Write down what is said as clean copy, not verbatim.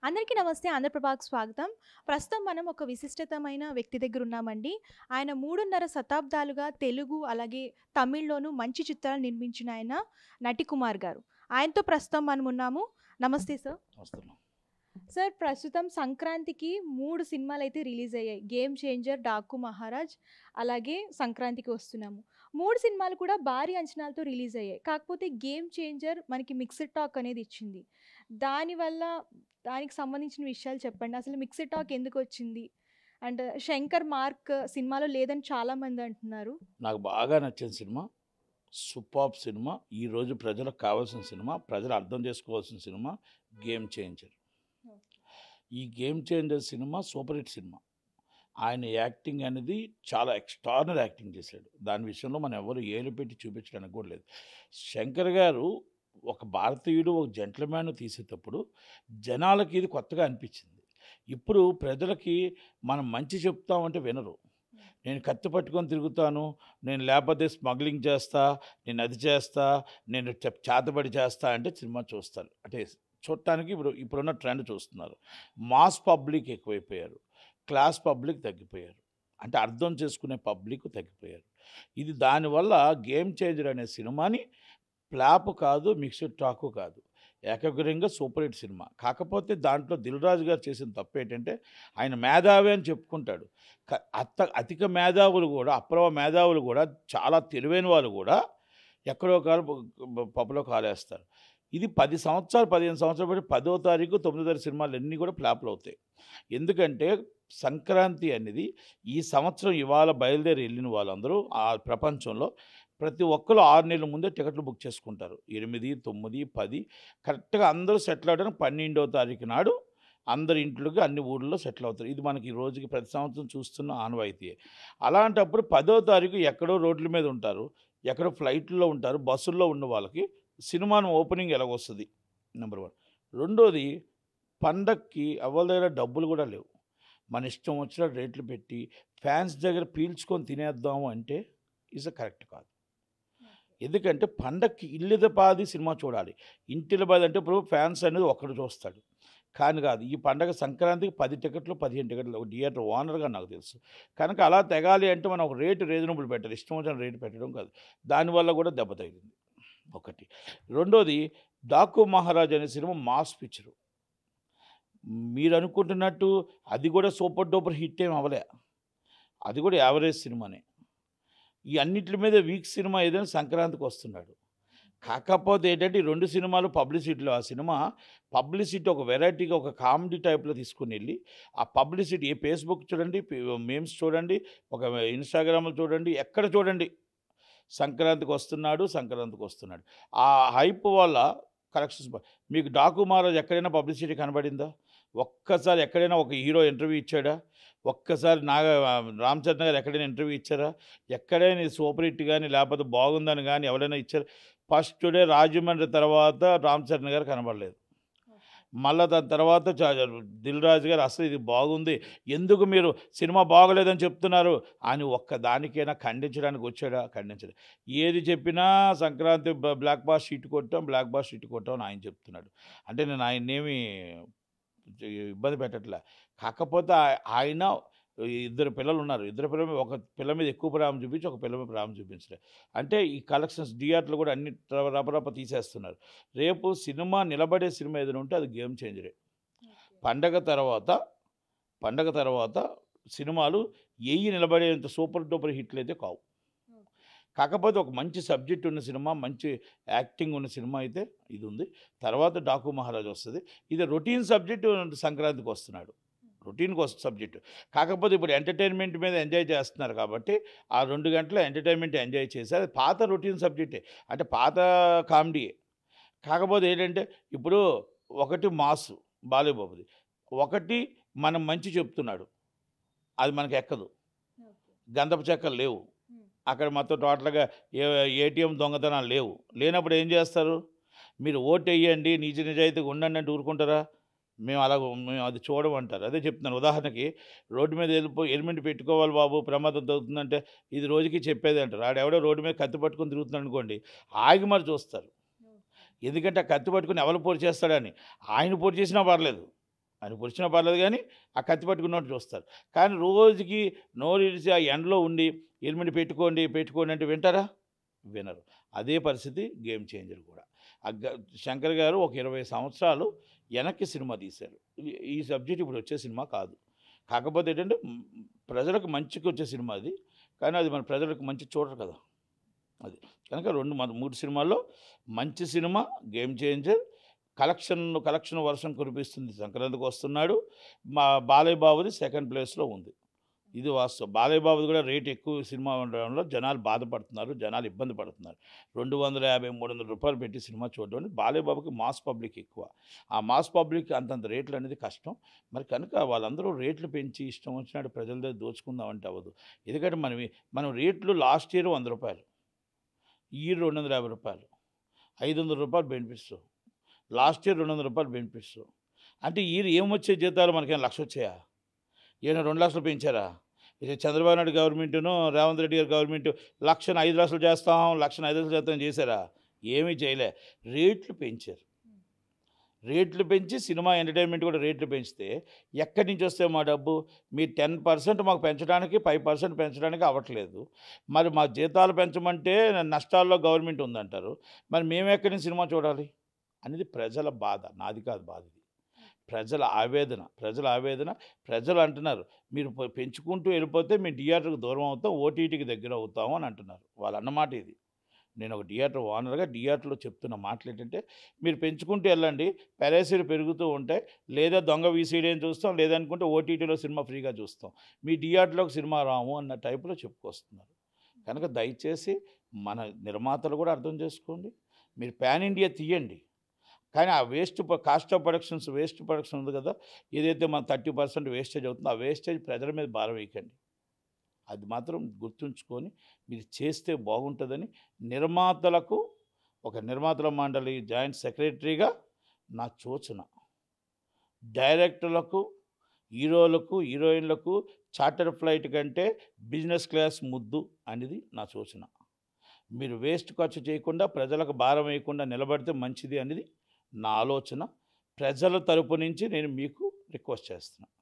అందరికీ నమస్తే. ఆంధ్రప్రభకు స్వాగతం. ప్రస్తుతం మనం ఒక విశిష్టతమైన వ్యక్తి దగ్గర ఉన్నామండి. ఆయన 3.5 శతాబ్దాలుగా తెలుగు, అలాగే తమిళ్‌లోనూ మంచి చిత్రాలు నిర్మించిన ఆయన నటికుమార్ గారు. ఆయనతో ప్రస్తుతం మనం ఉన్నాము. నమస్తే సార్. వస్తున్నాం. సార్, ప్రస్తుతం సంక్రాంతికి 3 సినిమాలైతే రిలీజ్ అయ్యాయి. 'గేమ్ చేంజర్', 'డాకు మహారాజ్' అలాగే సంక్రాంతికి వస్తున్నాము. 3 సినిమాలు కూడా భారీ అంచనాలతో రిలీజ్ అయ్యాయి. కాకపోతే 'గేమ్ చేంజర్' మనకి మిక్స్డ్ టాక్ అనేది ఇచ్చింది. దానివల్ల దానికి సంబంధించిన విషయాలు చెప్పండి. అసలు మిక్స్డ్ టాక్ ఎందుకొచ్చింది? అండ్ 'శంకర్ మార్క్' సినిమాలో లేదని చాలామంది అంటున్నారు. నాకు బాగా నచ్చిన సినిమా. Superb cinema. ఈరోజు ప్రజలకు కావాల్సిన సినిమా. ప్రజలు అర్థం చేసుకోవాల్సిన సినిమా 'గేమ్ చేంజర్'. ఈ 'game changer' cinema super hit cinema. ఆయన యాక్టింగ్ అనేది చాలా ఎక్స్ట్రార్డినరీ యాక్టింగ్ చేశాడు. దాని విషయంలో మనం ఎవరు ఏలు పెట్టి చూపించడానికి కూడా లేదు. శంకర్ గారు ఒక భారతీయుడు, ఒక జెంటిల్‌మ్యాన్ తీసేటప్పుడు జనాలకి ఇది కొత్తగా అనిపించింది. ఇప్పుడు ప్రజలకి మనం మంచి చెప్తామంటే వినరు. నేను కత్తి పట్టుకొని తిరుగుతాను, నేను లేకపోతే స్మగ్లింగ్ చేస్తా, నేను అది చేస్తా, నేను చేతబడి చేస్తా అంటే సినిమా చూస్తారు. అంటే చూడటానికి ఇప్పుడున్న ట్రెండ్ చూస్తున్నారు. మాస్ పబ్లిక్ ఎక్కువైపోయారు, క్లాస్ పబ్లిక్ తగ్గిపోయారు. అంటే అర్థం చేసుకునే పబ్లిక్ తగ్గిపోయారు. ఇది దానివల్ల 'గేమ్ చేంజర్' అనే సినిమాని ఫ్లాప్ కాదు, మిక్స్డ్ టాకు కాదు, ఏకగ్రీవంగా సూపర్ హిట్ సినిమా. కాకపోతే దాంట్లో దిల్ రాజు గారు చేసిన తప్పు ఏంటంటే, ఆయన మేధావి అని చెప్పుకుంటాడు. అధిక మేధావులు కూడా, అప్రవ మేధావులు కూడా, చాలా తెలివైన వాళ్ళు కూడా ఎక్కడో కాలు పప్పులో కాలేస్తారు. ఇది 10 సంవత్సరాలు, 15 సంవత్సరాలు బట్టి 10వ తారీఖు, 9వ తారీఖు సినిమాలు అన్నీ కూడా ఫ్లాప్లు అవుతాయి. ఎందుకంటే సంక్రాంతి అనేది ఈ సంవత్సరం ఇవాళ బయలుదేరి వెళ్ళిన వాళ్ళందరూ ఆ ప్రపంచంలో ప్రతి ఒక్కరు 6 నెలల ముందే టికెట్లు బుక్ చేసుకుంటారు. 8, 9, 10 కరెక్ట్‌గా అందరూ సెటిల్ అవ్వడానికి 12వ తారీఖు నాడు అందరి ఇంట్లోకి అన్ని ఊళ్ళలో సెటిల్ అవుతారు. ఇది మనకి ఈ రోజుకి ప్రతి సంవత్సరం చూస్తున్న ఆనవాయితీయే. అలాంటప్పుడు 10వ తారీఖు ఎక్కడో రోడ్ల మీద ఉంటారు, ఎక్కడో ఫ్లైట్‌లో ఉంటారు, బస్సుల్లో ఉన్న వాళ్ళకి సినిమాను ఓపెనింగ్ ఎలాగొస్తది నంబర్ 1. రెండోది, పండక్కి ఎవరి దగ్గర డబ్బులు కూడా లేవు. మన ఇష్టం వచ్చినట్టు రేట్లు పెట్టి ఫ్యాన్స్ దగ్గర పీల్చుకొని తినేద్దాము అంటే కరెక్ట్ కాదు. ఎందుకంటే పండక్కి ఇల్లిదపాది సినిమా చూడాలి. ఇంటిల్లపాది అంటే ఇప్పుడు ఫ్యాన్స్ అనేది ఒక్కడు చూస్తాడు. కానీ కాదు. ఈ పండగ సంక్రాంతికి 10 టికెట్లు, 15 టికెట్లు ఒక థియేటర్ ఓనర్‌గా నాకు తెలుసు. కనుక అలా తెగాలి అంటే మనం ఒక రేట్ రీజనబుల్ పెట్టాలి. ఇష్టం వచ్చిన రేట్ పెట్టడం కాదు. దానివల్ల కూడా దెబ్బ తగిలింది. ఒకటి. రెండోది, 'డాకు మహారాజ్' అనే సినిమా మాస్ పిక్చరు. మీరనుకుంటున్నట్టు అది కూడా సూపర్ డూపర్ హిట్ ఏమి అవ్వలే. అది కూడా యావరేజ్ సినిమానే. ఈ అన్నిట్లి మీద వీక్ సినిమా ఏదైనా సంక్రాంతికి వస్తున్నాడు. కాకపోతే ఏంటంటే ఈ 2 సినిమాలు పబ్లిసిటీలో, ఆ సినిమా పబ్లిసిటీ ఒక వెరైటీగా ఒక కామెడీ టైప్‌లో తీసుకొనెళ్ళి, ఆ పబ్లిసిటీ ఫేస్‌బుక్ చూడండి, మీమ్స్ చూడండి, ఒక ఇన్‌స్టాగ్రామ్‌లో చూడండి, ఎక్కడ చూడండి సంక్రాంతికి వస్తున్నాడు, సంక్రాంతికి వస్తున్నాడు. ఆ హైప్ వల్ల కలెక్షన్స్ మీకు 'డాకు మహారాజ్' ఎక్కడైనా పబ్లిసిటీ కనబడిందా? ఒక్కసారి ఎక్కడైనా ఒక హీరో ఇంటర్వ్యూ ఇచ్చాడా? ఒక్కసారి రామ్ చరణ్ గారు ఎక్కడైనా ఇంటర్వ్యూ ఇచ్చారా? ఎక్కడైనా ఇది సూపర్ హిట్ గాని, లేకపోతే బాగుందని గాని ఎవరైనా ఇచ్చారా? ఫస్ట్ డే రాజమండ్రి తర్వాత రామ్ చరణ్ గారు కనబడలేదు. మళ్ళా దాని తర్వాత 'దిల్ రాజు' గారు అసలు ఇది బాగుంది, ఎందుకు మీరు సినిమా బాగోలేదని చెప్తున్నారు అని ఒక్క దానికైనా ఖండించడానికి వచ్చాడా? ఖండించలేదు. ఏది చెప్పినా సంక్రాంతి బ్లాక్ బాస్టర్ హిట్ కొట్టాం, బ్లాక్ బాస్టర్ హిట్ కొట్టాం అని ఆయన చెప్తున్నాడు. అంటే నేను ఆయన్నేమి ఇబ్బంది పెట్టట్లే. కాకపోతే ఆయన ఇద్దరు పిల్లలున్నారు. ఇద్దరు పిల్లల మీద ఒక పిల్ల మీద ఎక్కువ ప్రేమ చూపించి, ఒక పిల్ల మీద ప్రేమ చూపించలే. అంటే ఈ కలెక్షన్స్ థియేటర్లు కూడా అన్ని రపరప తీసేస్తున్నారు. రేపు సినిమా నిలబడే సినిమా ఏదైనా ఉంటే అది 'గేమ్ చేంజరే'. పండగ తర్వాత పండగ తర్వాత సినిమాలు నిలబడేంత సూపర్ డూపర్ హిట్‌లయితే కావు. కాకపోతే ఒక మంచి సబ్జెక్ట్ ఉన్న సినిమా, మంచి యాక్టింగ్ ఉన్న సినిమా అయితే ఇది ఉంది. తర్వాత 'డాకు మహారాజ్' వస్తది. ఇది రొటీన్ సబ్జెక్ట్ సంక్రాంతికి వస్తున్నాడు. Routine subject. కాకపోతే ఇప్పుడు ఎంటర్‌టైన్‌మెంట్ మీద ఎంజాయ్ చేస్తున్నారు కాబట్టి, ఆ 2 గంటలు ఎంటర్‌టైన్‌మెంట్ ఎంజాయ్ చేసి, అది పాత రొటీన్ సబ్జెక్టే. అంటే పాత కామెడీయే. కాకపోతే ఏంటంటే, ఇప్పుడు ఒకటి మాసు 'బాలయ్యబాబుది'. ఒకటి మనం మంచి చెప్తున్నాడు. అది మనకెక్కదు. గంధపు చెక్కలు లేవు. అక్కడ మొత్తం టోటల్‌గా ఏ ఏటీఎం దొంగతనాలు లేవు. లేనప్పుడు ఏం చేస్తారు? మీరు ఓటెయ్యండి, నీతి నిజాయితీగా ఉండండి అంటే ఊరుకుంటారా? మేము అది చూడమంటారు. అదే చెప్తున్నాను. ఉదాహరణకి రోడ్డు మీద హెల్మెట్ పెట్టుకోవాలి బాబు, ప్రమాదం తగ్గుతుందంటే ఇది రోజుకి చెప్పేదే అంటారు. ఆడెవడో రోడ్డు మీద కత్తి పట్టుకొని తిరుగుతున్నాడు అనుకోండి, ఆగి మరి చూస్తారు. ఎందుకంటే ఆ కత్తి పట్టుకొని ఎవరు పొడి చేస్తాడని. ఆయన పొడి చేసినా పర్లేదు, ఆయన పొడిచినా పర్లేదు కానీ ఆ కత్తి పట్టుకున్నట్టు చూస్తారు. కానీ రోజుకి నోరు ఇడిచి ఆ ఎండలో ఉండి హెల్మెట్ పెట్టుకోండి పెట్టుకోండి అంటే వింటారా? వినరు. అదే పరిస్థితి గేమ్ చేంజర్ కూడా. శంకర్ గారు ఒక 20 సంవత్సరాలు వెనక్కి సినిమా తీశారు. ఈ సబ్జెక్ట్ ఇప్పుడు వచ్చే సినిమా కాదు. కాకపోతే ఏంటంటే ప్రజలకు మంచికి వచ్చే సినిమా అది. కానీ అది మన ప్రజలకు మంచి చూడరు కదా! అది. కనుక 3 సినిమాల్లో మంచి సినిమా 'గేమ్ చేంజర్', కలెక్షన్ వర్షం కురిపిస్తుంది 'సంక్రాంతికి వస్తున్నాడు'. మా బాలయ్య బాబుది సెకండ్ ప్లేస్‌లో ఉంది. ఇది వాస్తవం. బాలయ్య బాబుది కూడా రేట్ ఎక్కువ సినిమా ఉండడంలో జనాలు బాధపడుతున్నారు. జనాలు ఇబ్బంది పడుతున్నారు. రూ. 250, రూ. 300 పెట్టి సినిమా చూడడం అంటే బాలయ్య బాబుకి మాస్ పబ్లిక్ ఎక్కువ. ఆ మాస్ పబ్లిక్ అంతంత రేట్లు అనేది కష్టం. మరి కనుక వాళ్ళందరూ రేట్లు పెంచి ఇష్టం వచ్చినట్టు ప్రజల దగ్గర దోచుకుందామంటే అవ్వదు. ఎందుకంటే మనం రేట్లు లాస్ట్ ఇయర్ రూ. 100, ఈ ఇయర్ రూ. 250, రూ. 500 బెనిఫిట్స్. లాస్ట్ ఇయర్ రూ. 200 బెనిఫిట్స్. అంటే ఈ ఇయర్ ఏమొచ్చే జీతాలు మనకేమైనా 1,00,000 వచ్చాయా? ఏమైనా 2,00,000 పెంచారా? ఇది చంద్రబాబు నాయుడు గవర్నమెంటును, రేవంత్ రెడ్డి గారి గవర్నమెంట్ 1,00,000ని 5,00,000 చేస్తాం, 1,00,000ని 5,00,000 చేస్తాం చేశారా? ఏమీ చేయలే. రేట్లు పెంచారు. రేట్లు పెంచి సినిమా ఎంటర్టైన్మెంట్ కూడా రేట్లు పెంచితే ఎక్కడి నుంచి వస్తే మా డబ్బు? మీరు 10% మాకు పెంచడానికి 5% పెంచడానికి అవ్వట్లేదు. మరి మా జీతాలు పెంచమంటే నష్టాల్లో గవర్నమెంట్ ఉందంటారు. మరి మేము ఎక్కడి నుంచి సినిమా చూడాలి? అనేది ప్రజల బాధ. నాది కాదు బాధ ఇది. ప్రజల ఆవేదన. ప్రజలు అంటున్నారు, మీరు పెంచుకుంటూ వెళ్ళిపోతే మేము థియేటర్‌కి దూరం అవుతాం, ఓటీటీకి దగ్గర అవుతాము అని అంటున్నారు. వాళ్ళు అన్నమాట ఇది. నేను ఒక థియేటర్ ఓనర్‌గా థియేటర్‌లో చెప్తున్న మాటలు ఏంటంటే, మీరు పెంచుకుంటూ వెళ్ళండి, పెరాసీలు పెరుగుతూ ఉంటాయి. లేదా దొంగ వీసీడీని చూస్తాం, లేదనుకుంటే ఓటీటీలో సినిమా ఫ్రీగా చూస్తాం. మీ థియేటర్‌లోకి సినిమా రాము అన్న టైప్‌లో చెప్పుకొస్తున్నారు. కనుక దయచేసి మన నిర్మాతలు కూడా అర్థం చేసుకోండి. మీరు పాన్ ఇండియా తీయండి. కానీ ఆ కాస్ట్ ఆఫ్ వేస్ట్ ప్రొడక్షన్ ఉంది కదా! ఏదైతే మన 30% వేస్టేజ్ అవుతుందో, ఆ వేస్టేజ్ ప్రజల మీద భారం వేయకండి. అది మాత్రం గుర్తుంచుకొని మీరు చేస్తే బాగుంటుందని నిర్మాతలకు ఒక నిర్మాతల మండలి జాయింట్ సెక్రటరీగా నా సూచన. డైరెక్టర్లకు, హీరోలకు, హీరోయిన్లకు చార్టర్డ్ ఫ్లైట్ కంటే బిజినెస్ క్లాస్ ముద్దు అనేది నా సూచన. మీరు వేస్ట్ ఖర్చు చేయకుండా ప్రజలకు భారం వేయకుండా నిలబడితే మంచిది అనేది నా ఆలోచన. ప్రజల తరపు నుంచి నేను మీకు రిక్వెస్ట్ చేస్తున్నాను.